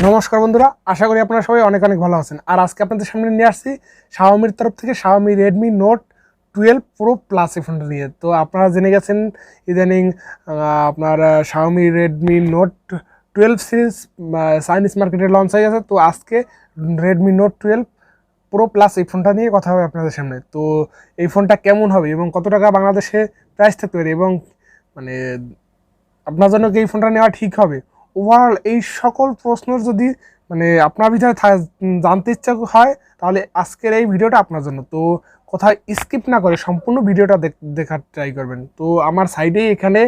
নমস্কার বন্ধুরা, আশা করি আপনারা সবাই অনেক অনেক ভালো আছেন। আর আজকে আপনাদের সামনে নিয়ে আসছি Xiaomiর তরফ থেকে Xiaomi Redmi Note 12 Pro Plus এই ফোনটা নিয়ে। তো আপনারা জেনে গেছেন ইদানিং আপনার Xiaomi Redmi Note 12 series Chinese মার্কেটে লঞ্চ হয়ে গেছে। তো আজকে Redmi Note 12 Pro Plus এই ফোনটা নিয়ে কথা হবে আপনাদের সামনে। তো এই ফোনটা কেমন হবে এবং কত টাকা বাংলাদেশে প্রাইস থাকতে পারে এবং মানে আপনার জন্য কি এই ফোনটা নেওয়া ঠিক হবে, ওভারঅল এই সকল প্রশ্নের যদি আপনার ভিতরে জানতে ইচ্ছা হয় তাহলে আজকের এই ভিডিওটা আপনার জন্য। তো কোথাও স্কিপ না করে সম্পূর্ণ ভিডিওটা দেখার ট্রাই করবেন। তো আমার সাইডেই এখানে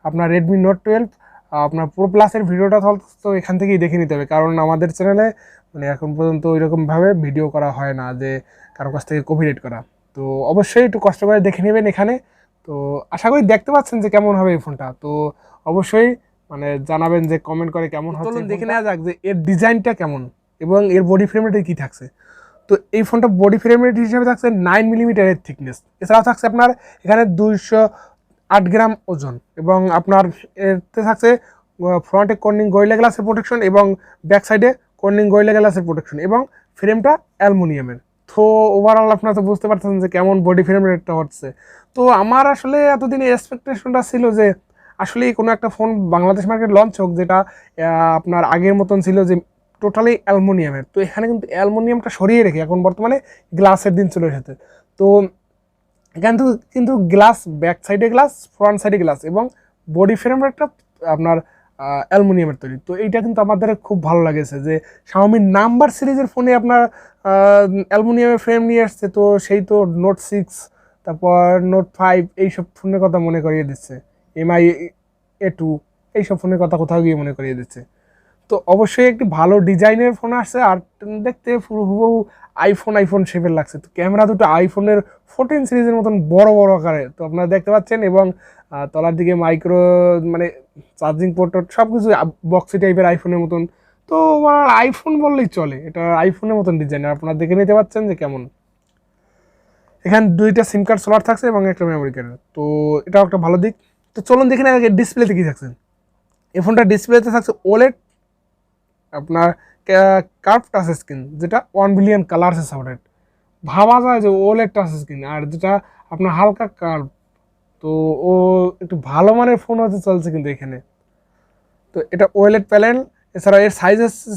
আপনার Redmi Note 12 আপনার Pro Plus-এর ভিডিওটা তো এখান থেকেই দেখে নিতে হবে, কারণ আমাদের চ্যানেলে এখন পর্যন্ত ওইরকমভাবে ভিডিও করা হয় না যে কারো কাছ থেকে কপিরাইট করা। তো অবশ্যই একটু কষ্ট করে দেখে নেবেন এখানে। তো আশা করি দেখতে পাচ্ছেন যে কেমন হবে এই ফোনটা। তো অবশ্যই জানাবেন যে কমেন্ট করে কেমন হচ্ছে। চলুন দেখে নেওয়া যাক যে এর ডিজাইনটা কেমন এবং এর বডি ফ্রেম রেটে কী থাকছে। তো এই ফোনটা বডি ফ্রেম রেট হিসেবে থাকছে 9mm এর থিকনেস। এছাড়াও থাকছে আপনার এখানে 208 গ্রাম ওজন এবং আপনার এতে থাকছে ফ্রন্টে কর্নিং গরিলা গ্লাসের প্রোটেকশন এবং ব্যাক সাইডে কর্নিং গরিলা গ্লাসের প্রোটেকশন এবং ফ্রেমটা অ্যালুমিনিয়ামের। তো ওভারঅল আপনারা তো বুঝতে পারছেন যে কেমন বডি ফ্রেম রেটটা হচ্ছে। তো আমার আসলে এতদিনে এক্সপেকটেশনটা ছিল যে আসলে কোনো একটা ফোন বাংলাদেশ মার্কেট লঞ্চ হোক যেটা আপনার আগের মতন ছিল যে টোটালি অ্যালুমিনিয়ামের। তো এখানে কিন্তু অ্যালুমিনিয়ামটা সরিয়ে রেখে এখন বর্তমানে গ্লাসের দিন চলে এসেছে। তো এখানে কিন্তু গ্লাস, ব্যাক সাইডে গ্লাস, ফ্রন্ট সাইডে গ্লাস এবং বডি ফ্রেম একটা আপনার অ্যালুমিনিয়ামের তৈরি। তো এইটা কিন্তু আমাদের খুব ভালো লাগেছে যে Xiaomi নাম্বার সিরিজের ফোনে আপনার অ্যালুমিনিয়ামের ফ্রেম নিয়ে আসছে। তো সেই তো Note 6 তারপর Note 5 এইসব ফোনের কথা মনে করিয়ে দিচ্ছে, MI A2 এইসব ফোনের কথা কোথাও গিয়ে মনে করিয়ে দিচ্ছে। তো অবশ্যই একটি ভালো ডিজাইনের ফোন আসছে আর দেখতে পুরো হুবহু আইফোন শেপের লাগছে। তো ক্যামেরা দুটো আইফোনের 14 সিরিজের মতন বড় বড় আকারে তো আপনারা দেখতে পাচ্ছেন এবং তলার দিকে মাইক্রো চার্জিং পোর্ট সব কিছু বক্সি টাইপের আইফোনের মতন। তো আইফোন বললেই চলে, এটা আইফোনের মতন ডিজাইন। আপনারা দেখে নিতে পাচ্ছেন যে কেমন। এখানে 2টা সিম কার্ড স্লট থাকছে এবং একটা মেমোরি কার্ড। তো এটাও একটা ভালো দিক। তো চলুন দেখে না ডিসপ্লেতে কী থাকছে। এই ফোনটা ডিসপ্লেতে থাকছে ওলেড আপনার কার্ভ টাচ স্ক্রিন, যেটা 1 বিলিয়ন কালার্সে সাপোর্টেড। ভাবা যায় যে ওলেড টাচ স্ক্রিন আর যেটা আপনার হালকা কার্ভ, তো ও একটু ভালো মানের ফোন হতে চলছে কিন্তু এখানে। তো এটা ওলেড প্যানেল। এছাড়া এর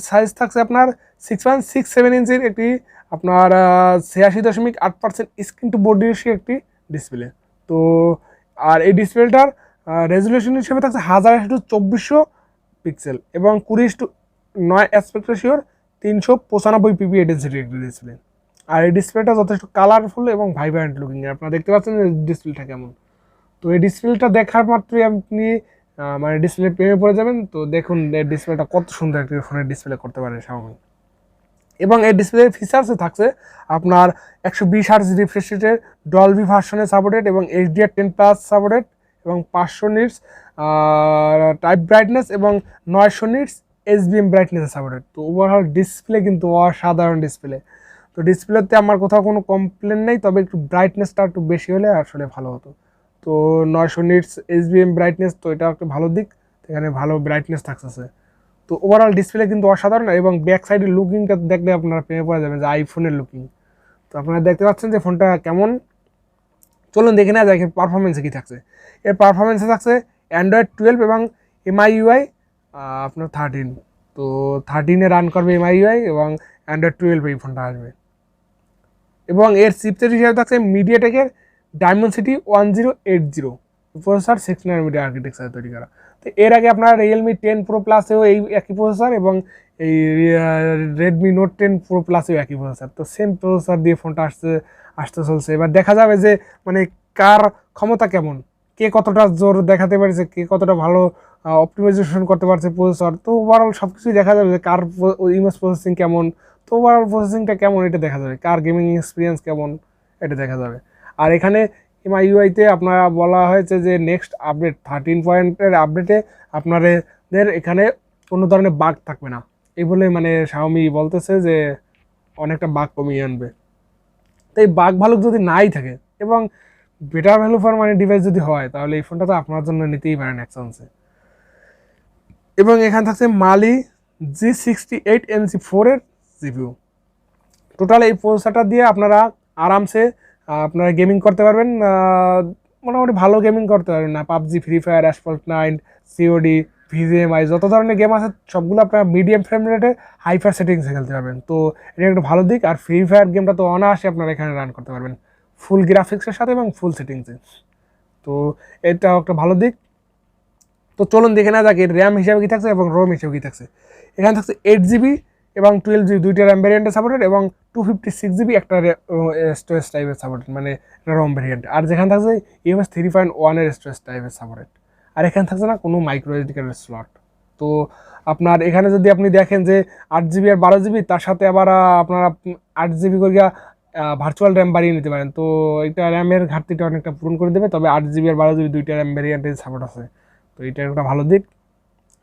সাইজ থাকছে আপনার 6.67 ইঞ্চির একটি আপনার 86.8% স্ক্রিন টু বডি রেশিও একটি ডিসপ্লে। তো আর এই ডিসপ্লেটার রেজুলেশন হিসেবে থাকছে 1080x2400 পিক্সেল এবং 20:9 অ্যাসপেক্ট রেশিওর 395 পিপিআই ডেনসিটির একটি ডিসপ্লে। আর এই ডিসপ্লেটা যথেষ্ট কালারফুল এবং ভাইব্রেন্ট লুকিং। আপনারা দেখতে পাচ্ছেন যে ডিসপ্লেটা কেমন। তো এই ডিসপ্লেটা দেখার মাত্রই আপনি ডিসপ্লে প্রেমে পড়ে যাবেন। তো দেখুন এই ডিসপ্লেটা কত সুন্দর একটি ফোনের ডিসপ্লে করতে পারে Xiaomi। এবং এই ডিসপ্লে ফিচার্সে থাকছে আপনার 120 Hz রিফ্রেশ রেটের ডলবি ভার্সনে সাপোর্টেড এবং HDR10+ সাপোর্টেড এবং 500 নিটস টাইপ ব্রাইটনেস এবং 900 নিটস SBM ব্রাইটনেসে সাপোর্টেড। তো ওভারঅল ডিসপ্লে কিন্তু অসাধারণ ডিসপ্লে। তো ডিসপ্লেতে আমার কোথাও কোনো কমপ্লেন নেই, তবে একটু ব্রাইটনেসটা একটু বেশি হলে আসলে ভালো হতো। তো 900 নিটস SBM ব্রাইটনেস, তো এটা একটা ভালো দিক, এখানে ভালো ব্রাইটনেস থাকতেছে। তো ওভারঅল ডিসপ্লে কিন্তু অসাধারণ এবং ব্যাক সাইডের লুকিংটা দেখলে আপনারা প্রেমে পড়ে যাবেন যে আইফোনের লুকিং। তো আপনারা দেখতে পাচ্ছেন যে ফোনটা কেমন। চলুন দেখে নেওয়া যায় এর পারফরমেন্সে কী থাকছে। এর পারফরমেন্সে থাকছে Android 12 এবং MIUI আপনার 13। তো 13-এ রান করবে MIUI এবং Android 12 এই ফোনটা আসবে। এবং এর চিপসেট হিসেবে থাকছে মিডিয়াটেকের Dimensity 1080 প্রসেসর 6nm আর্কিটেকচার তৈরি করা। তো এর আগে আপনার Realme 10 Pro Plus-এও এই একই প্রসেসর এবং এই Redmi Note 10 Pro Plus-এও একই প্রসেসর। তো সেম প্রসেসর দিয়ে ফোনটা আসতে চলছে। এবার দেখা যাবে যে কার ক্ষমতা কেমন, কে কতটা জোর দেখাতে পারছে, কে কতটা ভালো অপটিমাইজেশন করতে পারছে প্রসেসর। তো ওভারঅল সব কিছুই দেখা যাবে যে কার ইমেজ প্রসেসিং কেমন, তো ওভারঅল প্রসেসিংটা কেমন এটা দেখা যাবে, কার গেমিং এক্সপিরিয়েন্স কেমন এটা দেখা যাবে। আর এখানে MIUI-তে আপনারা বলা হয়েছে যে নেক্সট আপডেট 13 আপডেটে আপনাদের এখানে কোনো ধরনের বাগ থাকবে না, এই বলে Xiaomi বলতেছে যে অনেকটা বাগ কমিয়ে আনবে। তো এই বাগ ভালো যদি নাই থাকে এবং better value for money device যদি হয় তাহলে এই ফোনটা তো আপনার জন্য নিতেই পারেন এক চান্সে। এবং এখানে থাকছে মালি G68MC4 জিপিউ। টোটাল এই প্রসেসরটা দিয়ে আপনারা আরামসে আপনারা গেমিং করতে পারবেন, মোটামুটি ভালো গেমিং করতে পারবেন না, PUBG, free fire, asphalt 9, COD, BGMI, যত ধরনের গেম আছে সবগুলো আপনারা মিডিয়াম ফ্রেম রেটে হাইপার সেটিংসে খেলতে পারবেন। তো এটা একটা ভালো দিক। আর ফ্রি ফায়ার গেমটা তো অনায়াসে আপনারা এখানে রান করতে পারবেন ফুল গ্রাফিক্সের সাথে এবং ফুল সেটিংসে। তো এটা একটা ভালো দিক। তো চলুন দেখে না যাক এর র্যাম হিসাবে কী থাকছে এবং রোম হিসাবে কী থাকছে। এখানে থাকছে 8GB এবং 12GB, দুইটা র্যাম ভ্যারিয়েন্টে সাপোর্টেড, এবং 256GB একটা স্টোরেজ টাইপের সাপোর্টেড, মানে রোম ভ্যারিয়েন্ট। আর যেখানে থাকছে ইউএস 3.1 স্টোরেজ টাইপের সাপোর্টেড। আর এখানে থাকছে না কোনো মাইক্রো এসডি কার্ডের স্লট। তো আপনার এখানে যদি আপনি দেখেন যে 8GB আর 12GB, তার সাথে আবার আপনারা 8GB করিয়া ভার্চুয়াল র্যাম বাড়িয়ে নিতে পারেন। তো এটা র্যামের ঘাটতিটা অনেকটা পূরণ করে দেবে। তবে 8GB আর 12GB দুইটা র্যাম ভ্যারিয়েন্টের সাপোর্ট আছে, তো এটা একটা ভালো দিক।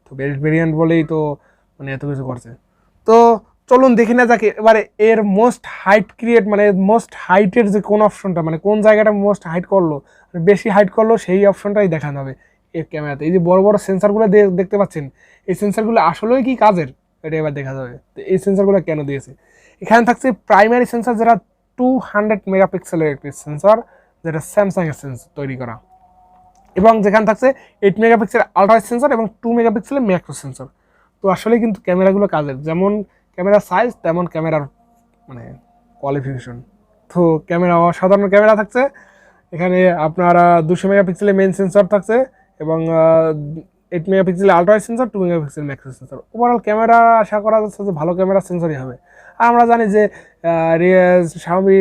তো বেস্ট ভেরিয়েন্ট বলেই তো মানে এত কিছু করছে। তো চলুন দেখি না যাকে এবারে এর মোস্ট হাইট ক্রিয়েট, মানে মোস্ট হাইটের যে কোন অপশনটা, মানে কোন জায়গাটা মোস্ট হাইট করলো, বেশি হাইট করলো, সেই অপশনটাই দেখানো হবে এর ক্যামেরাতে। এই যে বড় বড় সেন্সারগুলো দেখতে পাচ্ছেন, এই সেন্সারগুলো আসলেই কি কাজের, এটা এবার দেখা যাবে। তো এই সেন্সারগুলো কেন দিয়েছে, এখানে থাকছে প্রাইমারি সেন্সার, যেটা 200 মেগাপিক্সেলের একটি সেন্সার, যেটা স্যামসাংয়ের সেন্সার তৈরি করা। এবং যেখানে থাকছে 8 মেগাপিক্সেল আলট্রা সেন্সর এবং 2 মেগাপিক্সেলের ম্যাক্রো সেন্সর। তো আসলে কিন্তু ক্যামেরাগুলো কাজের, যেমন ক্যামেরার সাইজ তেমন ক্যামেরার মানে কোয়ালিফিকেশন। তো ক্যামেরা অসাধারণ ক্যামেরা থাকছে এখানে। আপনার 200 মেগাপিক্সেলের মেইন সেন্সর থাকছে এবং 8 মেগাপিক্সেলের ultra sensor, 2 megapixel macro sensor. Overall camera আশা করা যাচ্ছে যে ভালো ক্যামেরা সেন্সরই হবে। আর আমরা জানি যে Xiaomi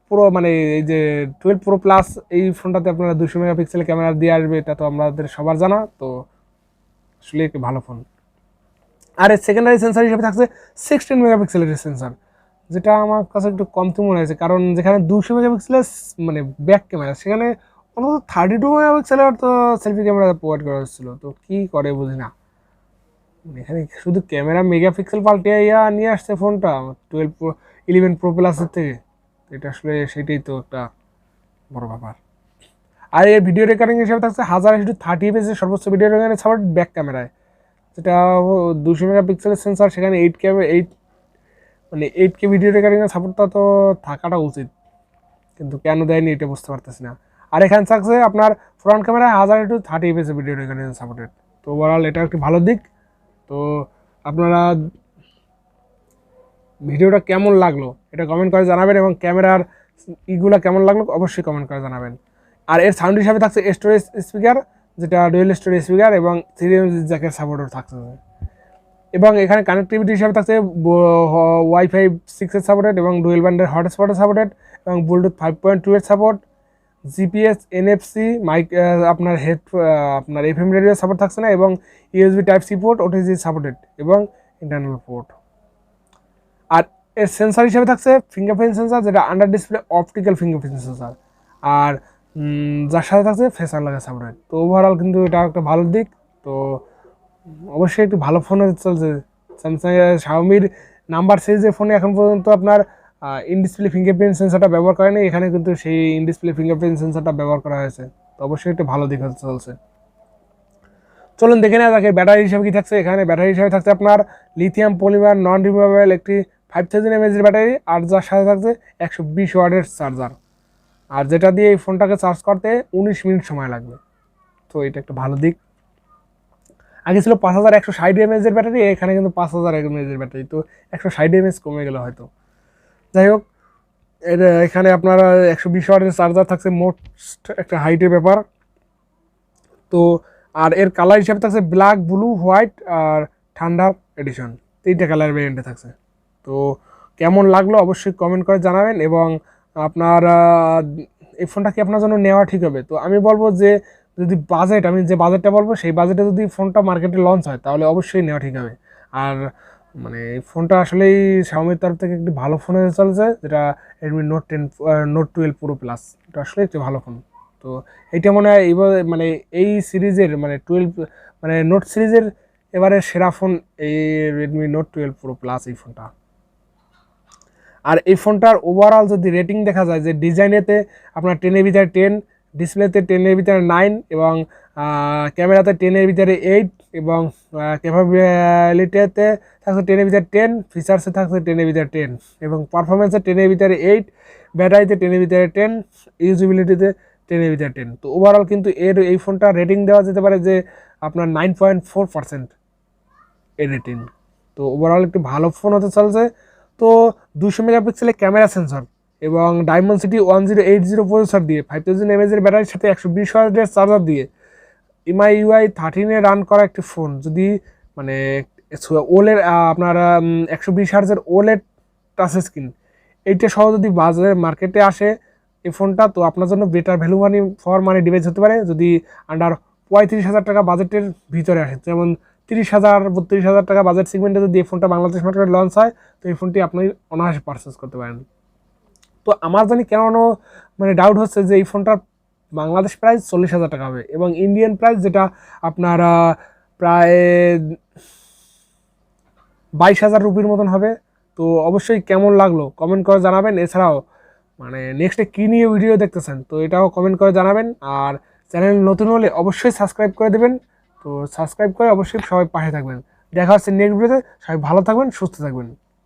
পুরো মানে এই যে 12 Pro প্লাস এই ফোনটাতে আপনারা 200 মেগাপিক্সেল ক্যামেরা দিয়ে আসবে, এটা তো আমাদের সবার জানা। তো আসলে একটি ভালো ফোন। আর এর সেকেন্ডারি সেন্সার হিসেবে থাকছে 16 মেগাপিক্সেলের সেন্সার, যেটা আমার কাছে একটু কমতি মনে হয়েছে। কারণ যেখানে 200 মেগাপিক্সেলের মানে ব্যাক ক্যামেরা, সেখানে অন্তত 32 মেগাপিক্সেলের তো সেলফি ক্যামেরা প্রোভাইড করা হচ্ছিল। তো কী করে বুঝি না, এখানে শুধু ক্যামেরা মেগাপিক্সেল পাল্টে নিয়ে আসছে ফোনটা 11 Pro প্লাসের থেকে। এটা আসলে সেটাই তো একটা বড় ব্যাপার। আর এর ভিডিও রেকর্ডিং হিসেবে থাকছে 1080p সর্বোচ্চ ভিডিও রেকর্ডিং সাপোর্ট ব্যাক ক্যামেরায়, যেটা 200 মেগাপিক্সেলের সেন্সার, সেখানে 8K ভিডিও রেকর্ডিংয়ের সাপোর্টটা তো থাকাটা উচিত, কিন্তু কেন দেয়নি এটা বুঝতে পারতেছি না। আর এখানে থাকছে আপনার ফ্রন্ট ক্যামেরায় 1080p ভিডিও রেকর্ডিং সাপোর্টেড। তো ওভারঅল এটা একটি ভালো দিক। তো আপনারা ভিডিওটা কেমন লাগলো এটা কমেন্ট করে জানাবেন, এবং ক্যামেরার ইগুলা কেমন লাগলো অবশ্যই কমেন্ট করে জানাবেন। আর এর সাউন্ড হিসাবে থাকছে স্টোরেজ স্পিকার, যেটা ডুয়েল স্টোরেজ স্পিকার এবং 3 জ্যাকের সাপোর্টও থাকছে। এবং এখানে কানেক্টিভিটি হিসাবে থাকছে ওয়াইফাই 6 এর সাপোর্টেড এবং ডুয়েল ব্যান্ডের হটস্পটের সাপোর্টেড এবং ব্লুটুথ 5.2 এর সাপোর্ট, জিপিএস, এনএফসি, আপনার আপনার এফএম রেডিও সাপোর্ট থাকছে না, এবং USB type C port, OTG supported এবং ইন্টারনাল পোর্ট। আর এর সেন্সার হিসেবে থাকছে ফিঙ্গারপ্রিন্ট সেন্সার, যেটা under display optical fingerprint sensor, আর যার সাথে থাকছে ফেস আনলকের সাপোর্ট। তো ওভারঅল কিন্তু এটা একটা ভালো দিক। তো অবশ্যই একটু ভালো ফোন চলছে স্যামসাং Xiaomiর নাম্বার সিরিজের ফোনে এখন পর্যন্ত আপনার ইন ডিসপ্লে ফিঙ্গারপ্রিন্ট সেন্সারটা ব্যবহার করেনি, এখানে কিন্তু সেই ইন ডিসপ্লে ফিঙ্গারপ্রিন্ট সেন্সারটা ব্যবহার করা হয়েছে। তো অবশ্যই একটু ভালো দিক চলছে। চলুন দেখে নেওয়া যাক ব্যাটারি হিসাবে কি থাকছে। এখানে ব্যাটারি হিসাবে থাকছে আপনার লিথিয়াম পলিমার নন রিমুভেবল একটি 5000 mAh ব্যাটারি, আর যার সাথে থাকছে 120 ওয়াটের চার্জার, আর যেটা দিয়ে এই ফোনটাকে চার্জ করতে 19 মিনিট সময় লাগবে। তো এটা একটা ভালো দিক। আগে ছিল 5160 mAh ব্যাটারি, এখানে কিন্তু 5000 mAh ব্যাটারি, তো 160 mAh কমে গেল হয়তো। যাই হোক, এখানে আপনার 120 ওয়াটের চার্জার থাকছে, মোস্ট একটা হাইটের ব্যাপার। তো আর এর কালার হিসাবে থাকছে ব্ল্যাক, ব্লু, হোয়াইট আর ঠান্ডার এডিশন, 3টা কালার ভেরিয়েন্টে থাকছে। তো কেমন লাগলো অবশ্যই কমেন্ট করে জানাবেন, এবং আপনার এই ফোনটা কি আপনার জন্য নেওয়া ঠিক হবে। তো আমি বলবো যে যদি আমি যে বাজেটটা বলবো সেই বাজেটে যদি ফোনটা মার্কেটে লঞ্চ হয় তাহলে অবশ্যই নেওয়া ঠিক হবে। আর মানে ফোনটা আসলেই Xiaomiর তরফ থেকে একটি ভালো ফোন হয়ে চলছে, যেটা Redmi Note 12 Pro Plus, এটা আসলে একটি ভালো ফোন। তো এইটা মনে হয় মানে এই সিরিজের মানে 12 মানে নোট সিরিজের এবারে সেরা ফোন এই Redmi Note 12 Pro Plus এই ফোনটা। আর এই ফোনটার ওভারঅল যদি রেটিং দেখা যায়, যে ডিজাইনেতে আপনার 10 এর ভিতরে 10, ডিসপ্লেতে 10 এর ভিতরে 9 এবং ক্যামেরাতে 10 এর ভিতরে 8 এবং ক্যাপাবিলিটিতে থাকছে 10 এর ভিতরে 10, ফিচার্সে থাকছে 10 এর ভিতরে 10 এবং পারফরমেন্সে 10 এর ভিতরে 8, ব্যাটারিতে 10 এর ভিতরে 10, ইউজিবিলিটিতে 10 এর ভিতরে 10। তো ওভারঅল কিন্তু এই ফোনটা রেটিং দেওয়া যেতে পারে যে আপনার 9.4% এর রেটিং। তো ওভারঅল একটি ভালো ফোন হতে চলছে। তো 200 মেগাপিক্সেলের ক্যামেরা সেন্সর এবং ডায়মন্ডসিটি 1080 প্রসেসর দিয়ে 5000 mAh এর ব্যাটারির সাথে 120 ওয়াটের চার্জার দিয়ে এমআই ইউআই 13 রান করা একটি ফোন, যদি মানে ওলের আপনার 120 হার্জের ওলেড টাচ স্ক্রিন এইটা সহ যদি বাজারে মার্কেটে আসে এই ফোনটা, তো আপনার জন্য better value money for money device হতে পারে যদি আন্ডার 35,000 টাকা বাজেটের ভিতরে আসে। যেমন 30,000 32,000 টাকা বাজেট সেগমেন্টে যদি এই ফোনটা বাংলাদেশ মার্কেটে লঞ্চ হয়, তো এই ফোনটি আপনি অনায়াসে পারচেস করতে পারেন। তো আমার জানি কেন মানে ডাউট হচ্ছে যে এই ফোনটার বাংলাদেশ প্রাইস 40,000 টাকা হবে এবং ইন্ডিয়ান প্রাইস যেটা আপনার প্রায় 22,000 রুপির মতন হবে। তো অবশ্যই কেমন লাগলো কমেন্ট করে জানাবেন। এছাড়াও মানে নেক্সটে কী নিয়ে ভিডিও দেখতেছেন তো এটাও কমেন্ট করে জানাবেন। আর চ্যানেল নতুন হলে অবশ্যই সাবস্ক্রাইব করে দেবেন। তো সাবস্ক্রাইব করে অবশ্যই সবাই পাশে থাকবেন। দেখা হচ্ছে নেক্সট ভিডিওতে। সবাই ভালো থাকবেন, সুস্থ থাকবেন।